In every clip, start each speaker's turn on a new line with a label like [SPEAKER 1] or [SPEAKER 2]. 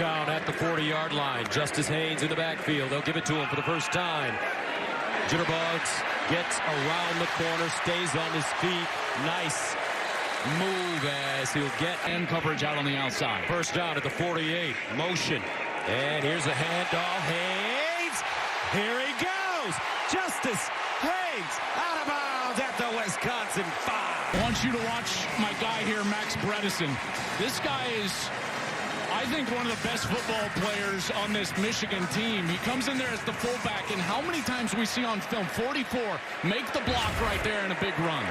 [SPEAKER 1] down at the 40-yard line. Justice Haynes in the backfield. They'll give it to him for the first time. Jitterbugs gets around the corner, stays on his feet. Nice move as he'll get end coverage out on the outside. First down at the 48. Motion. And here's a handoff. Haynes. Here he goes. Justice Haynes out of bounds at the Wisconsin 5.
[SPEAKER 2] I want you to watch my guy here, Max Bredesen. This guy is, I think, one of the best football players on this Michigan team. He comes in there as the fullback, and how many times we see on film, 44, make the block right there in a big run.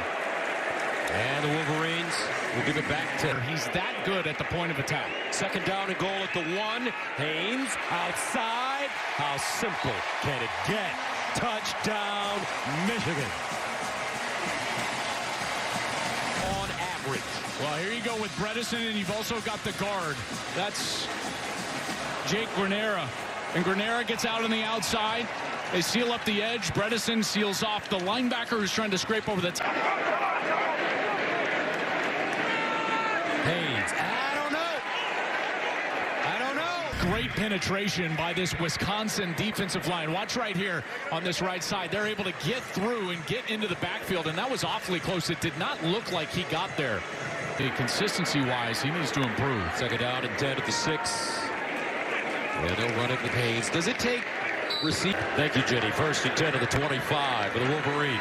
[SPEAKER 1] And the Wolverines will give it back to him.
[SPEAKER 2] He's that good at the point of attack.
[SPEAKER 1] Second down and goal at the 1. Haynes outside. How simple can it get? Touchdown, Michigan. On average.
[SPEAKER 2] Well, here you go with Bredesen, and you've also got the guard. That's Jake Granera. And Granera gets out on the outside. They seal up the edge. Bredesen seals off the linebacker who's trying to scrape over the top.
[SPEAKER 1] Haynes, I don't know.
[SPEAKER 2] Great penetration by this Wisconsin defensive line. Watch right here on this right side. They're able to get through and get into the backfield, and that was awfully close. It did not look like he got there. Consistency-wise, he needs to improve.
[SPEAKER 1] Second down and 10 at the 6. And they'll run it with Haynes. Does it take receive? Thank you, Jenny. First and 10 at the 25 for the Wolverines.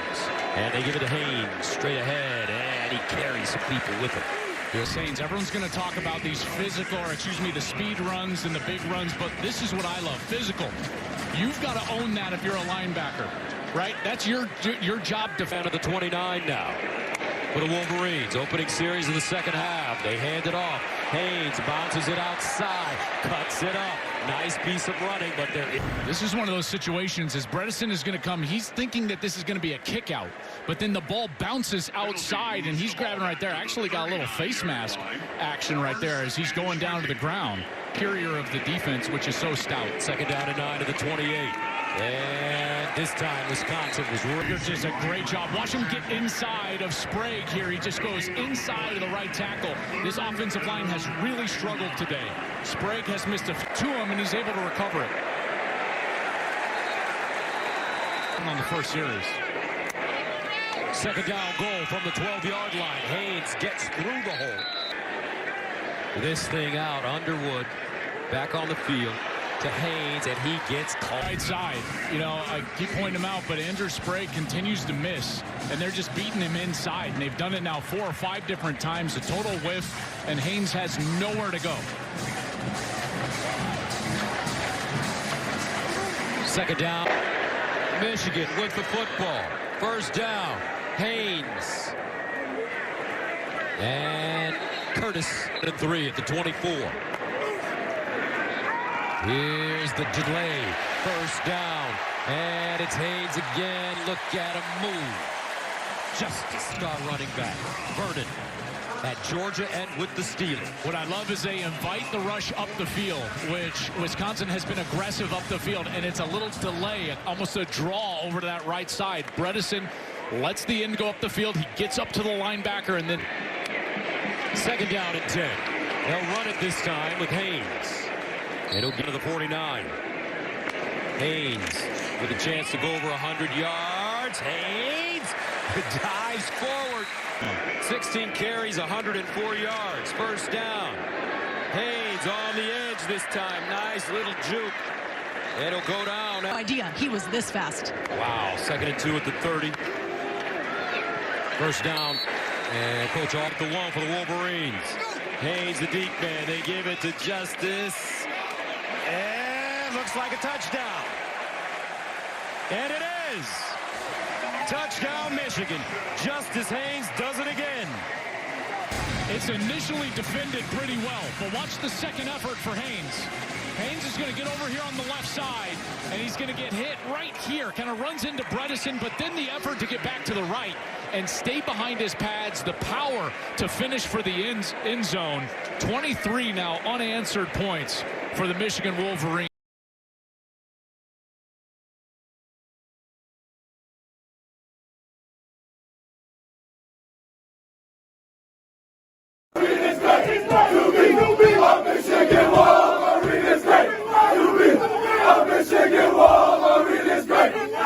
[SPEAKER 1] And they give it to Haynes straight ahead, and he carries some people with him.
[SPEAKER 2] Haynes, everyone's going to talk about these the speed runs and the big runs, but this is what I love, physical. You've got to own that if you're a linebacker, right? That's your job.
[SPEAKER 1] Defend at the 29 now for the Wolverines. Opening series of the second half. They hand it off. Haynes bounces it outside, cuts it up. Nice piece of running, but
[SPEAKER 2] this is one of those situations as Bredesen is going to come. He's thinking that this is going to be a kick out, but then the ball bounces outside, and he's grabbing right there. Actually got a little face mask action right there as he's going down to the ground. Interior of the defense, which is so stout.
[SPEAKER 1] Second down and 9 to the 28. And this time, Wisconsin was really
[SPEAKER 2] just a great job. Watch him get inside of Sprague here. He just goes inside of the right tackle. This offensive line has really struggled today. Sprague has missed to him, and he's able to recover it. On the first series.
[SPEAKER 1] Second down goal from the 12-yard line. Haynes gets through the hole. This thing out. Underwood back on the field to Haynes, and he gets caught.
[SPEAKER 2] Right side. You know, I keep pointing him out, but Andrew Sprague continues to miss, and they're just beating him inside, and they've done it now 4 or 5 different times. A total whiff, and Haynes has nowhere to go.
[SPEAKER 1] Second down. Michigan with the football. First down. Haynes. And Curtis at 3 at the 24. Here's the delay. First down. And it's Haynes again. Look at him move. Justice star running back. Vernon at Georgia and with the Steelers.
[SPEAKER 2] What I love is they invite the rush up the field, which Wisconsin has been aggressive up the field, and it's a little delay, almost a draw over to that right side. Bredesen lets the end go up the field. He gets up to the linebacker, and then
[SPEAKER 1] second down and 10. They'll run it this time with Haynes. And he'll get to the 49. Haynes with a chance to go over 100 yards. Haynes dives forward. 16 carries, 104 yards. First down. Haynes on the edge this time. Nice little juke. And he'll go down.
[SPEAKER 3] No idea he was this fast.
[SPEAKER 1] Wow. Second and 2 at the 30. First down. And coach off the 1 for the Wolverines. Haynes, the deep man. They give it to Justice. And looks like a touchdown. And it is. Touchdown, Michigan. Justice Haynes does it again.
[SPEAKER 2] It's initially defended pretty well, but watch the second effort for Haynes. Haynes is going to get over here on the left side, and he's going to get hit right here. Kind of runs into Bredesen, but then the effort to get back to the right and stay behind his pads, the power to finish for the end zone. 23 now unanswered points for the Michigan Wolverines.
[SPEAKER 4] Michigan Wolverines. Thank you all for reading this great.